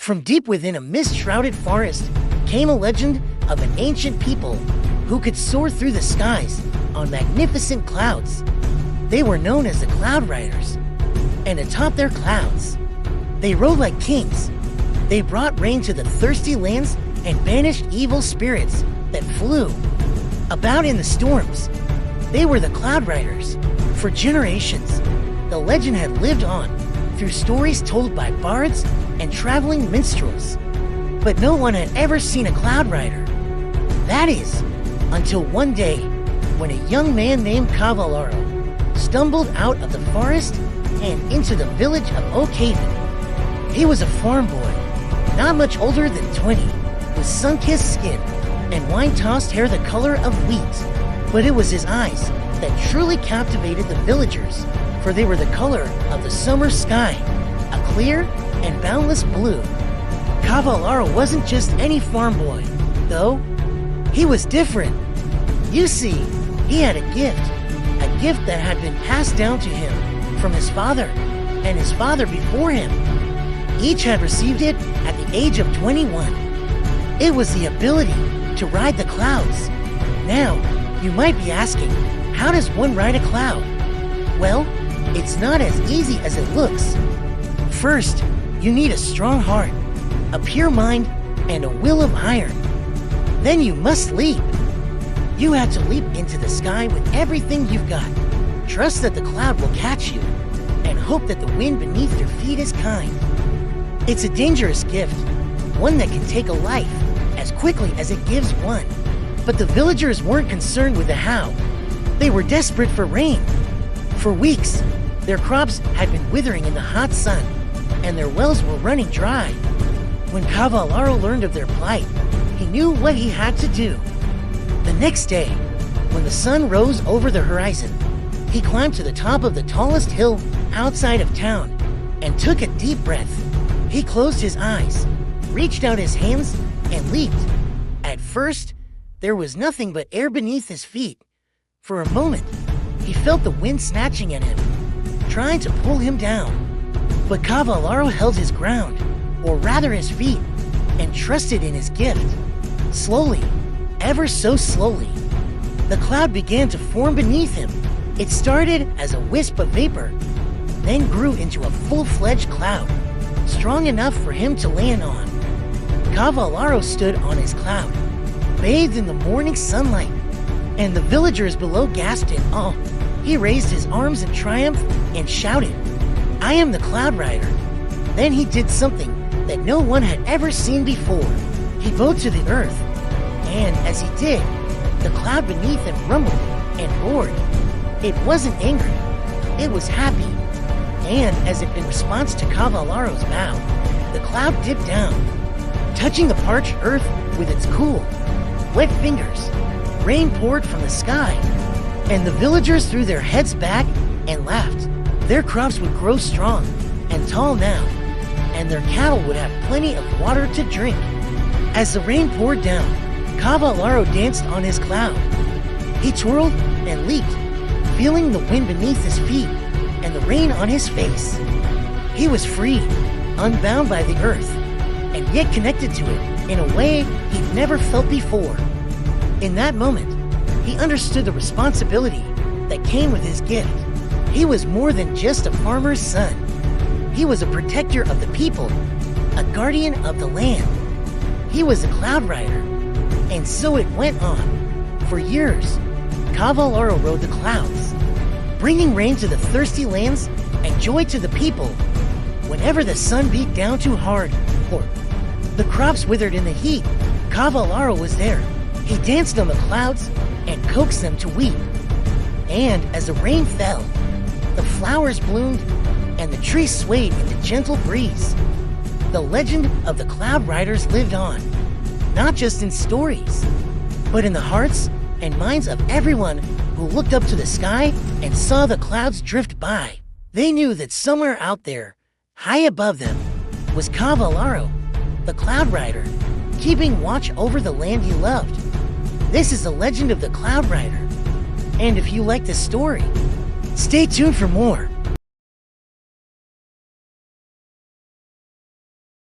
From deep within a mist-shrouded forest came a legend of an ancient people who could soar through the skies on magnificent clouds. They were known as the Cloud Riders, and atop their clouds, they rode like kings. They brought rain to the thirsty lands and banished evil spirits that flew about in the storms. They were the Cloud Riders. For generations, the legend had lived on through stories told by bards and traveling minstrels. But no one had ever seen a Cloud Rider. That is, until one day, when a young man named Cavallaro stumbled out of the forest and into the village of Oak Haven. He was a farm boy, not much older than 20, with sun-kissed skin and wine-tossed hair the color of wheat. But it was his eyes that truly captivated the villagers, for they were the color of the summer sky, a clear and boundless blue. Cavallaro wasn't just any farm boy, though. He was different. You see, he had a gift that had been passed down to him from his father and his father before him. Each had received it at the age of 21. It was the ability to ride the clouds. Now, you might be asking, how does one ride a cloud? Well, it's not as easy as it looks. First, you need a strong heart, a pure mind, and a will of iron. Then you must leap. You have to leap into the sky with everything you've got. Trust that the cloud will catch you, and hope that the wind beneath your feet is kind. It's a dangerous gift, one that can take a life as quickly as it gives one. But the villagers weren't concerned with the how. They were desperate for rain. For weeks, their crops had been withering in the hot sun, and their wells were running dry. When Cavallaro learned of their plight, he knew what he had to do. The next day, when the sun rose over the horizon, he climbed to the top of the tallest hill outside of town and took a deep breath. He closed his eyes, reached out his hands, and leaped. At first, there was nothing but air beneath his feet. For a moment, he felt the wind snatching at him, trying to pull him down. But Cavallaro held his ground, or rather his feet, and trusted in his gift. Slowly, ever so slowly, the cloud began to form beneath him. It started as a wisp of vapor, then grew into a full-fledged cloud, strong enough for him to land on. Cavallaro stood on his cloud, bathed in the morning sunlight, and the villagers below gasped in awe. He raised his arms in triumph and shouted, "I am the Cloud Rider." Then he did something that no one had ever seen before. He bowed to the earth, and as he did, the cloud beneath him rumbled and roared. It wasn't angry, it was happy. And as if in response to Cavallaro's bow, the cloud dipped down, touching the parched earth with its cool, wet fingers. Rain poured from the sky, and the villagers threw their heads back and laughed. Their crops would grow strong and tall now, and their cattle would have plenty of water to drink. As the rain poured down, Cavallaro danced on his cloud. He twirled and leaped, feeling the wind beneath his feet and the rain on his face. He was free, unbound by the earth, and yet connected to it in a way he'd never felt before. In that moment, he understood the responsibility that came with his gift. He was more than just a farmer's son. He was a protector of the people, a guardian of the land. He was a Cloud Rider, and so it went on. For years, Cavallaro rode the clouds, bringing rain to the thirsty lands and joy to the people. Whenever the sun beat down too hard, or the crops withered in the heat, Cavallaro was there. He danced on the clouds and coaxed them to weep. And as the rain fell, the flowers bloomed and the trees swayed in the gentle breeze. The legend of the Cloud Riders lived on, not just in stories, but in the hearts and minds of everyone who looked up to the sky and saw the clouds drift by. They knew that somewhere out there, high above them, was Cavallaro, the Cloud Rider, keeping watch over the land he loved. This is the legend of the Cloud Rider. And if you like this story, stay tuned for more.